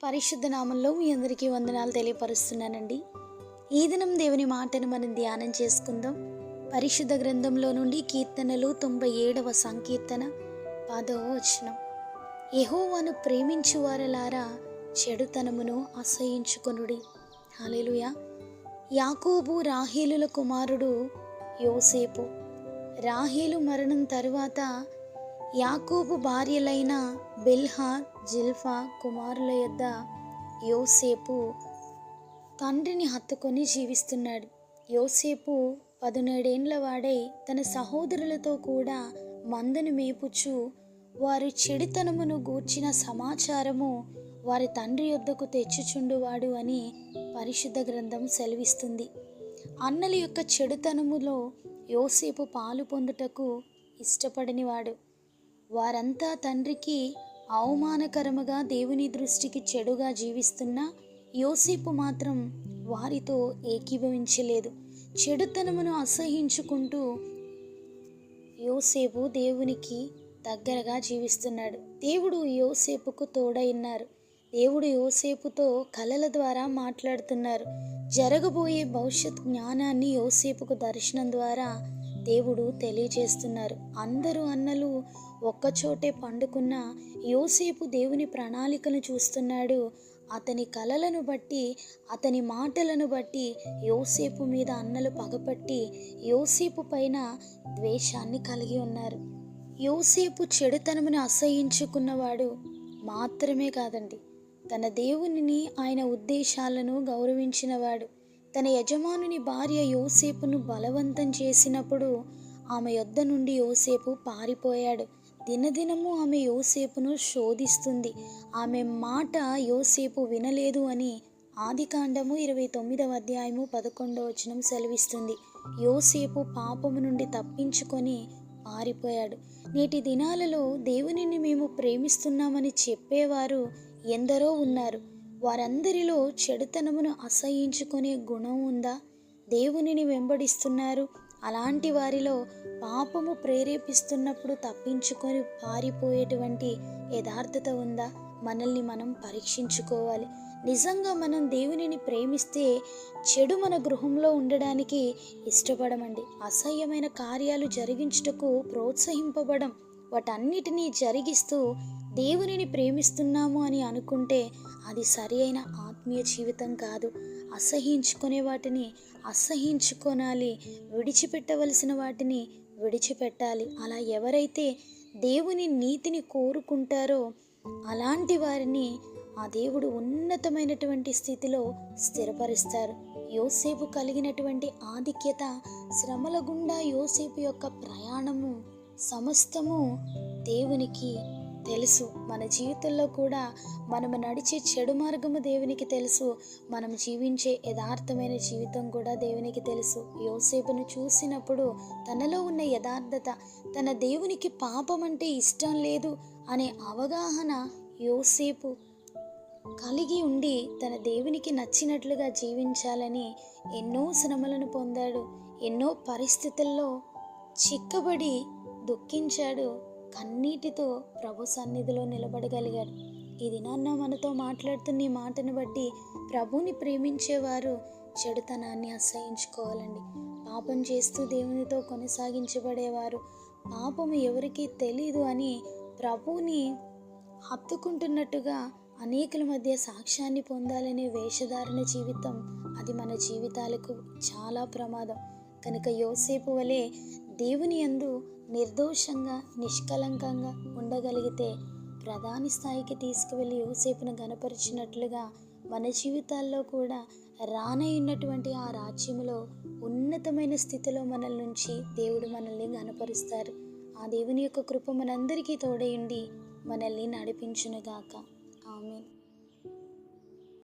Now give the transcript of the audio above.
పరిశుద్ధ నామంలో మీ అందరికీ వందనాలు తెలియపరుస్తున్నానండి. ఈ దినం దేవుని మాటను మనం ధ్యానం చేసుకుందాం. పరిశుద్ధ గ్రంథంలో నుండి కీర్తనలు 97వ సంకీర్తన 10వ వచనం. యెహోవాను ప్రేమించు వారలారా చెడుతనమును అసహ్యించుకొనుడి. హల్లెలూయా. యాకోబు రాహేలుల కుమారుడు యోసేపు. రాహేలు మరణం తరువాత యాకోబు భార్యలైన బిల్హా, జిల్పా కుమారుల యొద్ద యోసేపు తండ్రిని హత్తుకొని జీవిస్తున్నాడు. యోసేపు 17 ఏండ్ల వాడై తన సహోదరులతో కూడా మందను మేపుచు వారి చెడుతనమును గూర్చిన సమాచారము వారి తండ్రి యొద్దకు తెచ్చుచుండువాడు అని పరిశుద్ధ గ్రంథం సెలవిస్తుంది. అన్నల యొక్క చెడుతనములో యోసేపు పాలు పొందుటకు ఇష్టపడనివాడు. వారంతా తండ్రికి అవమానకరముగా, దేవుని దృష్టికి చెడుగా జీవిస్తున్నా యోసేపు మాత్రం వారితో ఏకీభవించలేదు. చెడుతనమును అసహ్యించుకుంటూ యోసేపు దేవునికి దగ్గరగా జీవిస్తున్నాడు. దేవుడు యోసేపుకు తోడైనారు. దేవుడు యోసేపుతో కలల ద్వారా మాట్లాడుతున్నారు. జరగబోయే భవిష్యత్ జ్ఞానాన్ని యోసేపుకు దర్శనం ద్వారా దేవుడు తెలియజేస్తున్నారు. అందరూ అన్నలు ఒక్కచోటే పండుకున్న యోసేపు దేవుని ప్రణాళికను చూస్తున్నాడు. అతని కలలను బట్టి, అతని మాటలను బట్టి యోసేపు మీద అన్నలు పగపట్టి యోసేపు పైన ద్వేషాన్ని కలిగి ఉన్నారు. యోసేపు చెడుతనమును అసహ్యించుకున్నవాడు మాత్రమే కాదండి, తన దేవునిని, ఆయన ఉద్దేశాలను గౌరవించినవాడు. తన యజమానుని భార్య యోసేపును బలవంతం చేసినప్పుడు ఆమె యొద్ద నుండి యోసేపు పారిపోయాడు. దినదినము ఆమె యోసేపును శోధిస్తుంది. ఆమె మాట యోసేపు వినలేదు అని ఆదికాండము 29వ అధ్యాయము 11వ వచనం సెలవిస్తుంది. యోసేపు పాపము నుండి తప్పించుకొని పారిపోయాడు. నేటి దినాలలో దేవునిని మేము ప్రేమిస్తున్నామని చెప్పేవారు ఎందరో ఉన్నారు. వారందరిలో చెడుతనమును అసహ్యించుకునే గుణం ఉందా? దేవునిని వెంబడిస్తున్నారు. అలాంటి వారిలో పాపము ప్రేరేపిస్తున్నప్పుడు తప్పించుకొని పారిపోయేటువంటి యథార్థత ఉందా? మనల్ని మనం పరీక్షించుకోవాలి. నిజంగా మనం దేవునిని ప్రేమిస్తే చెడు మన గృహంలో ఉండడానికి ఇష్టపడమండి. అసహ్యమైన కార్యాలు జరిగించుటకు ప్రోత్సహింపబడం. వాటన్నిటినీ జరిగిస్తూ దేవునిని ప్రేమిస్తున్నాము అని అనుకుంటే అది సరి అయిన ఆత్మీయ జీవితం కాదు. అసహ్యించుకునే వాటిని అసహ్యించుకోనాలి, విడిచిపెట్టవలసిన వాటిని విడిచిపెట్టాలి. అలా ఎవరైతే దేవుని నీతిని కోరుకుంటారో అలాంటి వారిని ఆ దేవుడు ఉన్నతమైనటువంటి స్థితిలో స్థిరపరుస్తారు. యోసేపు కలిగినటువంటి ఆధిక్యత, శ్రమల గుండా యోసేపు యొక్క ప్రయాణము సమస్తము దేవునికి తెలుసు. మన జీవితంలో కూడా మనము నడిచే చెడు మార్గము దేవునికి తెలుసు. మనం జీవించే యథార్థమైన జీవితం కూడా దేవునికి తెలుసు. యోసేపును చూసినప్పుడు తనలో ఉన్న యథార్థత, తన దేవునికి పాపం అంటే ఇష్టం లేదు అనే అవగాహన యోసేపు కలిగి ఉండి తన దేవునికి నచ్చినట్లుగా జీవించాలని ఎన్నో శ్రమలను పొందాడు. ఎన్నో పరిస్థితుల్లో చిక్కబడి దుఃఖించాడు. కన్నీటితో ప్రభు సన్నిధిలో నిలబడగలిగాడు. ఈ దినాన్న మనతో మాట్లాడుతున్న ఈ మాటను బట్టి ప్రభుని ప్రేమించేవారు చెడుతనాన్ని అసహ్యించుకోవాలండి. పాపం చేస్తూ దేవునితో కొనసాగించబడేవారు పాపము ఎవరికీ తెలీదు అని ప్రభుని హత్తుకుంటున్నట్టుగా అనేకుల మధ్య సాక్ష్యాన్ని పొందాలనే వేషధారణ జీవితం, అది మన జీవితాలకు చాలా ప్రమాదం. కనుక యోసేపు వలె దేవుని యందు నిర్దోషంగా, నిష్కలంకంగా ఉండగలిగితే ప్రధాని స్థాయికి తీసుకువెళ్ళి యోసేపును గణపరిచినట్లుగా మన జీవితాల్లో కూడా రానయ్యున్నటువంటి ఆ రాజ్యములో ఉన్నతమైన స్థితిలో మనల్ నుంచి దేవుడు మనల్ని గణపరుస్తారు. ఆ దేవుని యొక్క కృప మనందరికీ తోడయుండి మనల్ని నడిపించునుగాక. ఆమేన్.